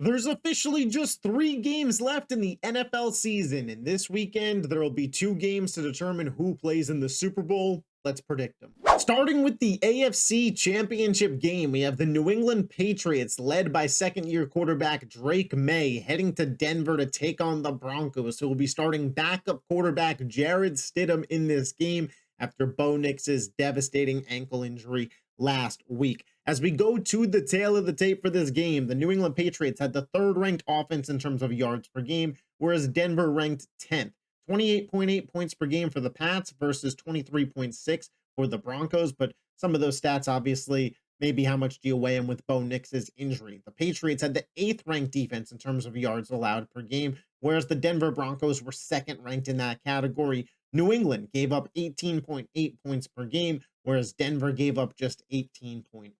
There's officially just 3 games left in the NFL season, and this weekend there will be 2 games to determine who plays in the Super Bowl. Let's predict them. Starting with the AFC Championship game, we have the New England Patriots, led by second-year quarterback Drake Maye, heading to Denver to take on the Broncos, who will be starting backup quarterback Jarrett Stidham in this game after Bo Nix's devastating ankle injury last week. As we go to the tail of the tape for this game, the New England Patriots had the third-ranked offense in terms of yards per game, whereas Denver ranked 10th. 28.8 points per game for the Pats versus 23.6 for the Broncos, but some of those stats obviously maybe how much do you weigh in with Bo Nix's injury. The Patriots had the 8th-ranked defense in terms of yards allowed per game, whereas the Denver Broncos were 2nd-ranked in that category. New England gave up 18.8 points per game, whereas Denver gave up just 18.5.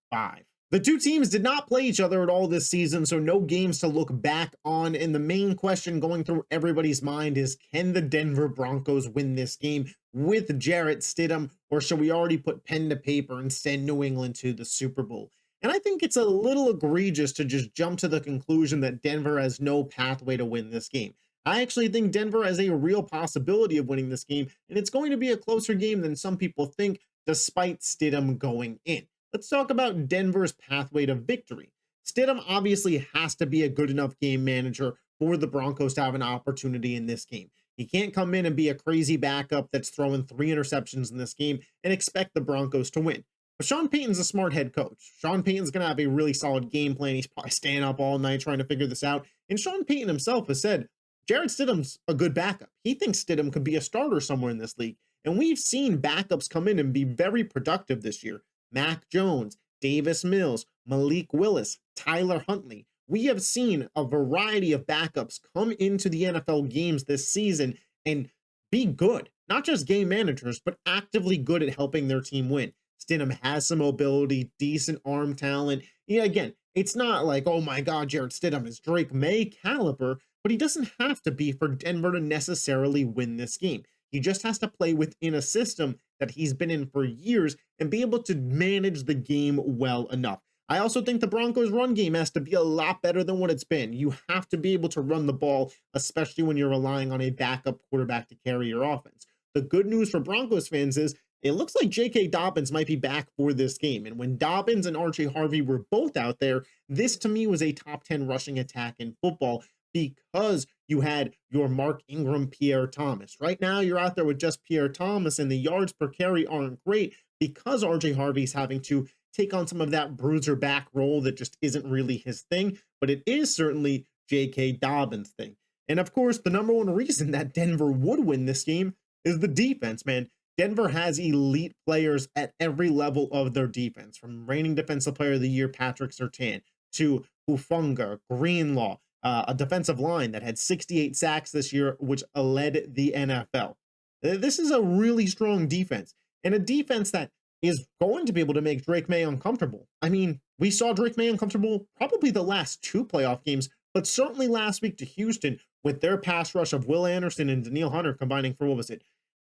The two teams did not play each other at all this season, so no games to look back on. And the main question going through everybody's mind is, can the Denver Broncos win this game with Jarrett Stidham, or should we already put pen to paper and send New England to the Super Bowl? And I think it's a little egregious to just jump to the conclusion that Denver has no pathway to win this game. I actually think Denver has a real possibility of winning this game, and it's going to be a closer game than some people think, despite Stidham going in. Let's talk about Denver's pathway to victory. Stidham obviously has to be a good enough game manager for the Broncos to have an opportunity in this game. He can't come in and be a crazy backup that's throwing 3 interceptions in this game and expect the Broncos to win. But Sean Payton's a smart head coach. Sean Payton's going to have a really solid game plan. He's probably staying up all night trying to figure this out. And Sean Payton himself has said, Jarrett Stidham's a good backup. He thinks Stidham could be a starter somewhere in this league. And we've seen backups come in and be very productive this year. Mac Jones, Davis Mills, Malik Willis, Tyler Huntley. We have seen a variety of backups come into the NFL games this season and be good. Not just game managers, but actively good at helping their team win. Stidham has some mobility, decent arm talent. Again, it's not like, oh my God, Jarrett Stidham is Drake Maye caliber, but he doesn't have to be for Denver to necessarily win this game. He just has to play within a system that he's been in for years and be able to manage the game well enough. I also think the Broncos' run game has to be a lot better than what it's been. You have to be able to run the ball, especially when you're relying on a backup quarterback to carry your offense. The good news for Broncos fans is it looks like J.K. Dobbins might be back for this game. And when Dobbins and R.J. Harvey were both out there, this to me was a top 10 rushing attack in football, because you had your Mark Ingram, Pierre Thomas. Right now, you're out there with just Pierre Thomas, and the yards per carry aren't great because R.J. Harvey's having to take on some of that bruiser back role that just isn't really his thing, but it is certainly J.K. Dobbins' thing. And of course, the number one reason that Denver would win this game is the defense, man. Denver has elite players at every level of their defense, from reigning Defensive Player of the Year Patrick Surtain to Hufanga, Greenlaw, a defensive line that had 68 sacks this year, which led the NFL. This is a really strong defense, and a defense that is going to be able to make Drake Maye uncomfortable. I mean, we saw Drake Maye uncomfortable probably the last 2 playoff games, but certainly last week to Houston with their pass rush of Will Anderson and Danielle Hunter combining for,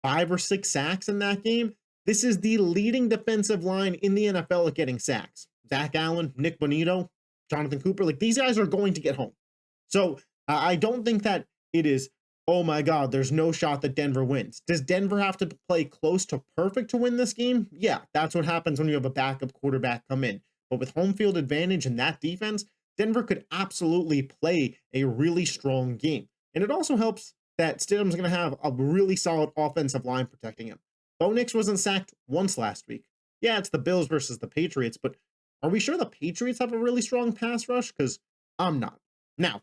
5 or 6 sacks in that game? This is the leading defensive line in the NFL at getting sacks. Zach Allen, Nick Bonito, Jonathan Cooper, these guys are going to get home. So I don't think that it is, oh my God, there's no shot that Denver wins. Does Denver have to play close to perfect to win this game? Yeah, that's what happens when you have a backup quarterback come in. But with home field advantage and that defense, Denver could absolutely play a really strong game. And it also helps that Stidham's going to have a really solid offensive line protecting him. Bo Nix wasn't sacked once last week. Yeah, it's the Bills versus the Patriots, but are we sure the Patriots have a really strong pass rush? Because I'm not. Now,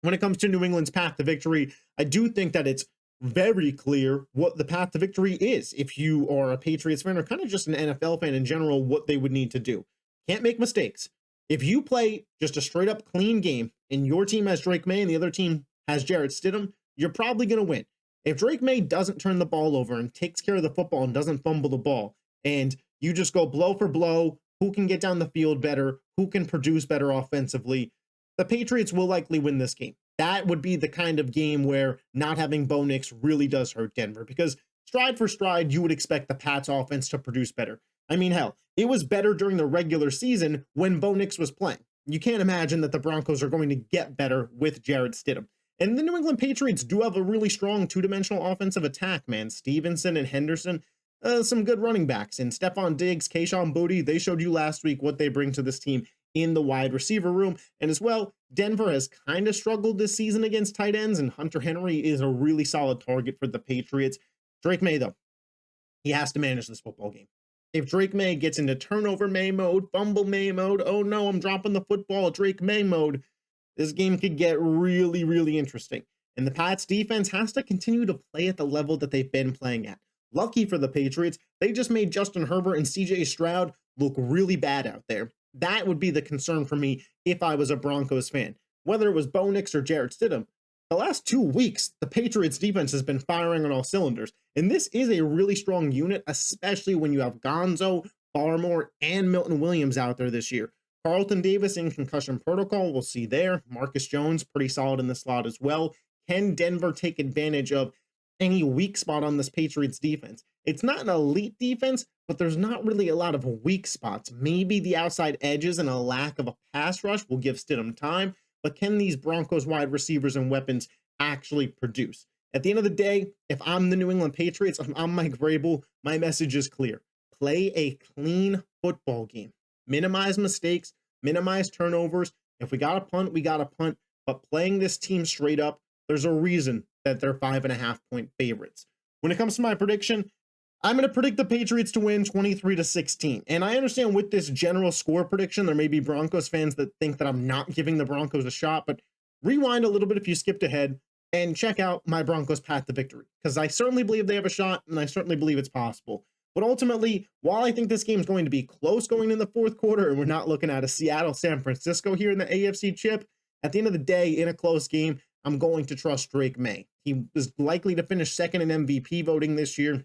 when it comes to New England's path to victory, I do think that it's very clear what the path to victory is. If you are a Patriots fan or kind of just an NFL fan in general, what they would need to do. Can't make mistakes. If you play just a straight up clean game and your team has Drake Maye and the other team has Jarrett Stidham, you're probably going to win. If Drake Maye doesn't turn the ball over and takes care of the football and doesn't fumble the ball, and you just go blow for blow, who can get down the field better, who can produce better offensively, the Patriots will likely win this game. That would be the kind of game where not having Bo Nix really does hurt Denver, because stride for stride, you would expect the Pats offense to produce better. I mean, hell, it was better during the regular season when Bo Nix was playing. You can't imagine that the Broncos are going to get better with Jarrett Stidham. And the New England Patriots do have a really strong two-dimensional offensive attack, man. Stevenson and Henderson, some good running backs. And Stephon Diggs, Kayshon Boutte, they showed you last week what they bring to this team in the wide receiver room. And as well, Denver has kind of struggled this season against tight ends, and Hunter Henry is a really solid target for the Patriots. Drake Maye, though, he has to manage this football game. If Drake Maye gets into turnover May mode, fumble May mode, oh no, I'm dropping the football, Drake Maye mode, this game could get really, really interesting. And the Pats defense has to continue to play at the level that they've been playing at. Lucky for the Patriots, they just made Justin Herbert and CJ Stroud look really bad out there. That would be the concern for me if I was a Broncos fan. Whether it was Bo Nix or Jarrett Stidham, the last 2 weeks, the Patriots defense has been firing on all cylinders. And this is a really strong unit, especially when you have Gonzo, Barmore, and Milton Williams out there this year. Carlton Davis in concussion protocol, we'll see there. Marcus Jones, pretty solid in the slot as well. Can Denver take advantage of any weak spot on this Patriots defense? It's not an elite defense, but there's not really a lot of weak spots. Maybe the outside edges and a lack of a pass rush will give Stidham time, but can these Broncos wide receivers and weapons actually produce? At the end of the day, if I'm the New England Patriots, I'm Mike Vrabel, my message is clear. Play a clean football game. Minimize mistakes, minimize turnovers. If we got to punt, we got to punt. But playing this team straight up, there's a reason that they're 5.5-point favorites. When it comes to my prediction, I'm going to predict the Patriots to win 23-16. And I understand with this general score prediction, there may be Broncos fans that think that I'm not giving the Broncos a shot, but rewind a little bit if you skipped ahead and check out my Broncos path to victory, because I certainly believe they have a shot, and I certainly believe it's possible. But ultimately, while I think this game is going to be close going in the fourth quarter, and we're not looking at a Seattle-San Francisco here in the AFC chip, at the end of the day, in a close game, I'm going to trust Drake Maye. He is likely to finish second in MVP voting this year.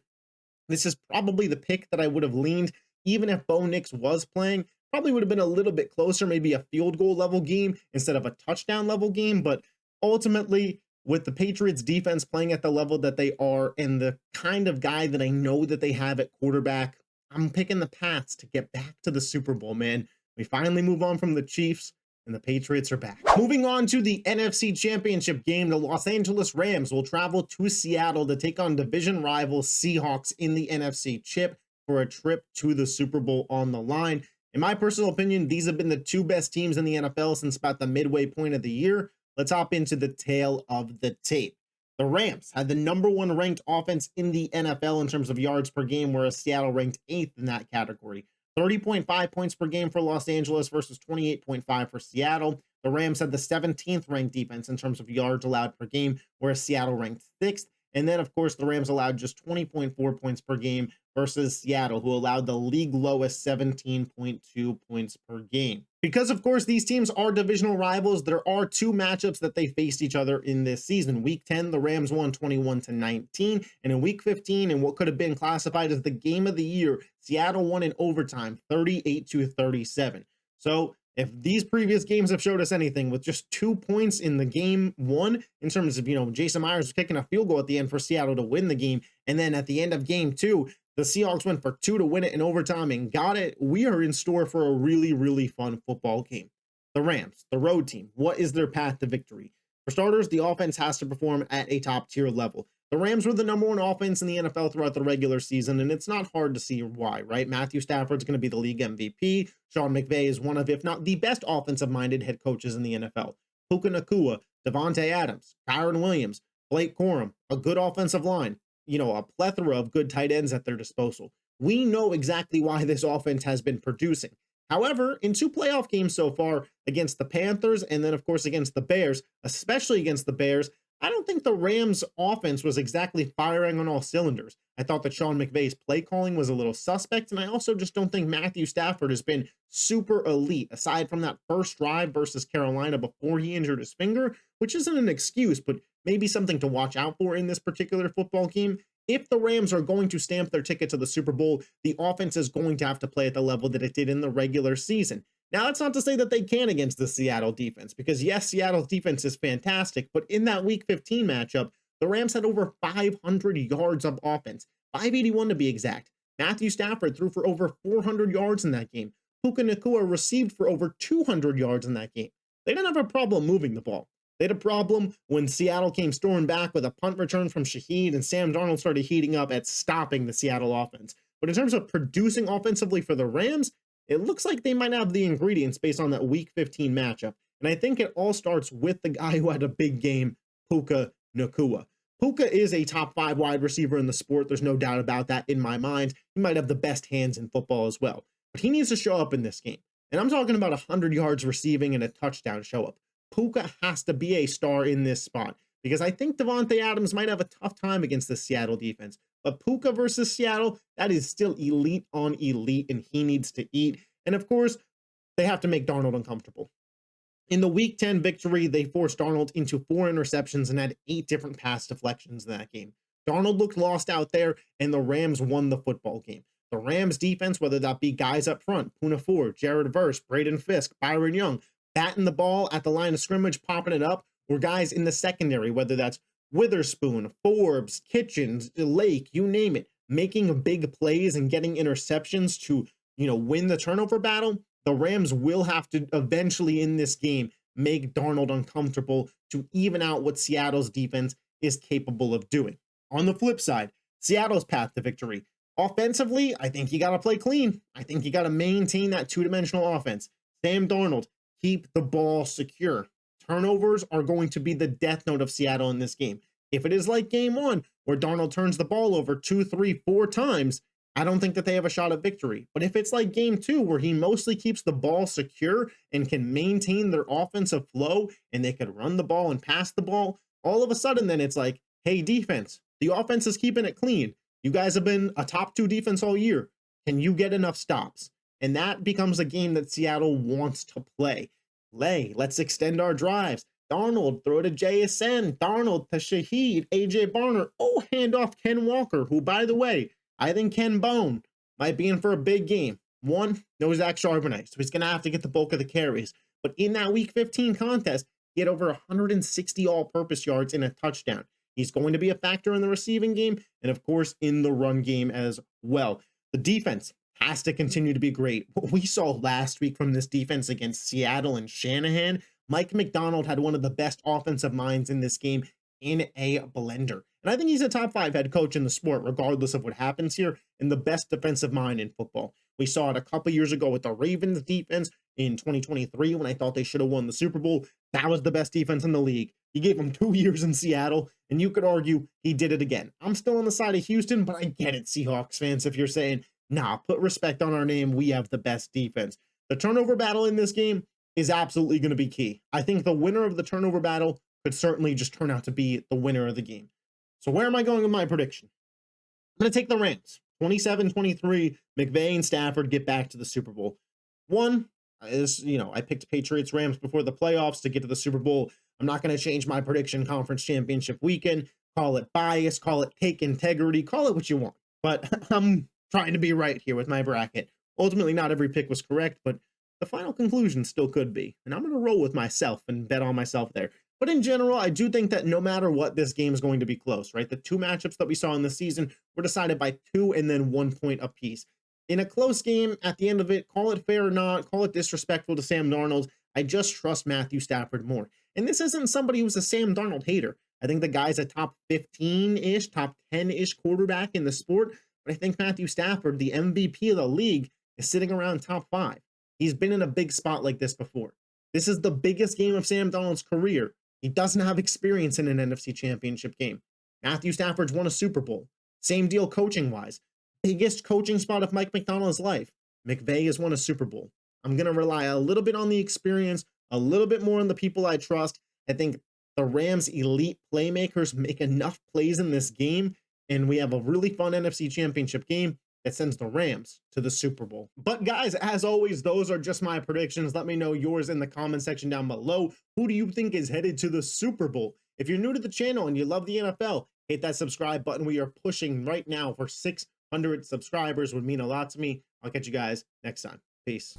This is probably the pick that I would have leaned, even if Bo Nix was playing. Probably would have been a little bit closer, maybe a field goal level game instead of a touchdown level game. But ultimately, with the Patriots defense playing at the level that they are and the kind of guy that I know that they have at quarterback, I'm picking the Pats to get back to the Super Bowl, man. We finally move on from the Chiefs, and the Patriots are back. Moving on to the NFC Championship game, the Los Angeles Rams will travel to Seattle to take on division rival Seahawks in the NFC chip for a trip to the Super Bowl on the line. In my personal opinion, these have been the two best teams in the NFL since about the midway point of the year. Let's hop into the tail of the tape. The Rams had the #1 ranked offense in the NFL in terms of yards per game, whereas Seattle ranked 8th in that category. 30.5 points per game for Los Angeles versus 28.5 for Seattle. The Rams had the 17th ranked defense in terms of yards allowed per game, whereas Seattle ranked 6th. And then, of course, the Rams allowed just 20.4 points per game versus Seattle, who allowed the league lowest 17.2 points per game. Because, of course, these teams are divisional rivals, there are two matchups that they faced each other in this season. Week 10, the Rams won 21-19. And in Week 15, in what could have been classified as the game of the year, Seattle won in overtime, 38-37. So if these previous games have showed us anything, with just 2 points in the game one, in terms of, Jason Myers was kicking a field goal at the end for Seattle to win the game, and then at the end of game two, the Seahawks went for 2 to win it in overtime and got it. We are in store for a really, really fun football game. The Rams, the road team, what is their path to victory? For starters, the offense has to perform at a top-tier level. The Rams were the #1 offense in the NFL throughout the regular season, and it's not hard to see why, right? Matthew Stafford's going to be the league MVP. Sean McVay is one of, if not the best offensive-minded head coaches in the NFL. Puka Nacua, Devontae Adams, Kyron Williams, Blake Corum, a good offensive line, a plethora of good tight ends at their disposal. We know exactly why this offense has been producing. However, in 2 playoff games so far, against the Panthers and then, of course, against the Bears, especially against the Bears, I don't think the Rams offense was exactly firing on all cylinders. I thought that Sean McVay's play calling was a little suspect, and I also just don't think Matthew Stafford has been super elite, aside from that first drive versus Carolina before he injured his finger, which isn't an excuse, but maybe something to watch out for in this particular football game. If the Rams are going to stamp their ticket to the Super Bowl, the offense is going to have to play at the level that it did in the regular season. Now, that's not to say that they can against the Seattle defense, because yes, Seattle's defense is fantastic, but in that Week 15 matchup, the Rams had over 500 yards of offense, 581 to be exact. Matthew Stafford threw for over 400 yards in that game. Puka Nacua received for over 200 yards in that game. They didn't have a problem moving the ball. They had a problem when Seattle came storming back with a punt return from Shaheed, and Sam Darnold started heating up at stopping the Seattle offense. But in terms of producing offensively for the Rams, it looks like they might have the ingredients based on that Week 15 matchup. And I think it all starts with the guy who had a big game, Puka Nacua. Puka is a top 5 wide receiver in the sport. There's no doubt about that in my mind. He might have the best hands in football as well. But he needs to show up in this game. And I'm talking about 100 yards receiving and a touchdown show up. Puka has to be a star in this spot because I think Devontae Adams might have a tough time against the Seattle defense. But Puka versus Seattle, that is still elite on elite, and he needs to eat. And of course, they have to make Darnold uncomfortable. In the Week 10 victory, they forced Darnold into 4 interceptions and had 8 different pass deflections in that game. Darnold looked lost out there, and the Rams won the football game. The Rams defense, whether that be guys up front, Poona Ford, Jared Verse, Braden Fisk, Byron Young, batting the ball at the line of scrimmage, popping it up, or guys in the secondary, whether that's Witherspoon, Forbes, Kitchens, Lake, you name it, making big plays and getting interceptions to, win the turnover battle. The Rams will have to eventually in this game make Darnold uncomfortable to even out what Seattle's defense is capable of doing. On the flip side, Seattle's path to victory. Offensively, I think you got to play clean. I think you got to maintain that two-dimensional offense. Sam Darnold, keep the ball secure. Turnovers are going to be the death note of Seattle in this game. If it is like game 1, where Darnold turns the ball over 2, 3, 4 times, I don't think that they have a shot at victory. But if it's like game 2, where he mostly keeps the ball secure and can maintain their offensive flow, and they could run the ball and pass the ball, all of a sudden then it's like, hey, defense, the offense is keeping it clean. You guys have been a top 2 defense all year. Can you get enough stops? And that becomes a game that Seattle wants to play. Let's extend our drives. Darnold, throw to JSN. Darnold to Shaheed, AJ Barner. Oh, hand off Ken Walker, who, by the way, I think Ken Bone might be in for a big game. One, no Zach Charbonnet, so he's going to have to get the bulk of the carries. But in that Week 15 contest, he had over 160 all-purpose yards and a touchdown. He's going to be a factor in the receiving game and, of course, in the run game as well. The defense has to continue to be great. What we saw last week from this defense against Seattle and Shanahan, Mike McDonald had one of the best offensive minds in this game in a blender. And I think he's a top 5 head coach in the sport, regardless of what happens here, and the best defensive mind in football. We saw it a couple years ago with the Ravens defense in 2023 when I thought they should have won the Super Bowl. That was the best defense in the league. He gave them 2 years in Seattle, and you could argue he did it again. I'm still on the side of Houston, but I get it, Seahawks fans, if you're saying, nah, put respect on our name. We have the best defense. The turnover battle in this game is absolutely going to be key. I think the winner of the turnover battle could certainly just turn out to be the winner of the game. So where am I going with my prediction? I'm going to take the Rams. 27-23, McVay and Stafford get back to the Super Bowl. One is, I picked Patriots Rams before the playoffs to get to the Super Bowl. I'm not going to change my prediction conference championship weekend. Call it bias, call it take integrity, call it what you want. But I'm trying to be right here with my bracket. Ultimately, not every pick was correct, but the final conclusion still could be. And I'm going to roll with myself and bet on myself there. But in general, I do think that no matter what, this game is going to be close, right? The 2 matchups that we saw in the season were decided by 2 and then 1 point apiece. In a close game, at the end of it, call it fair or not, call it disrespectful to Sam Darnold, I just trust Matthew Stafford more. And this isn't somebody who's a Sam Darnold hater. I think the guy's a top 15-ish, top 10-ish quarterback in the sport. But I think Matthew Stafford, the MVP of the league, is sitting around top 5. He's been in a big spot like this before. This is the biggest game of Sam Darnold's career. He doesn't have experience in an NFC Championship game. Matthew Stafford's won a Super Bowl. Same deal coaching-wise. Biggest coaching spot of Mike McDonald's life. McVay has won a Super Bowl. I'm going to rely a little bit on the experience, a little bit more on the people I trust. I think the Rams' elite playmakers make enough plays in this game, and we have a really fun NFC Championship game that sends the Rams to the Super Bowl. But guys, as always, those are just my predictions. Let me know yours in the comment section down below. Who do you think is headed to the Super Bowl? If you're new to the channel and you love the NFL, hit that subscribe button. We are pushing right now for 600 subscribers. Would mean a lot to me. I'll catch you guys next time. Peace.